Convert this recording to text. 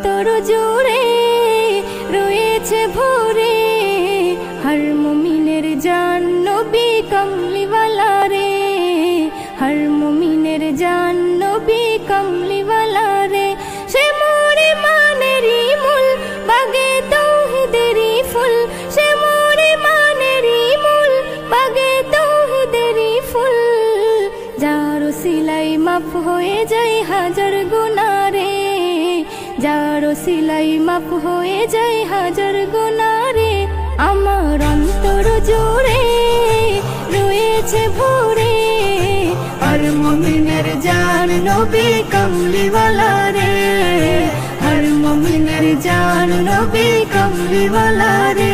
অন্তর জুড়ে রয়েছে ভরে, হর মুমিনের জান নবী কমলিওয়ালা রে, হর মুমিনের জান নবী কমলিওয়ালা রে। সে মোর ইমানেরই মূল, বাগে তাওহীদেরই ফুল, সে মোর ইমানেরই মূল, বাগে তাওহীদেরই ফুল। যার ওসিলাই মাফ হয়ে যায় হাজার গুনাহ রে, যার ওসিলাই মাফ হয়ে যায় হাজার গুনাহ রে। আমার অন্তর জুড়ে রয়েছে ভরে, হর মুমিনের জান নবী কমলিওয়ালা রে, হর মুমিনের জান নবী কমলিওয়ালা রে।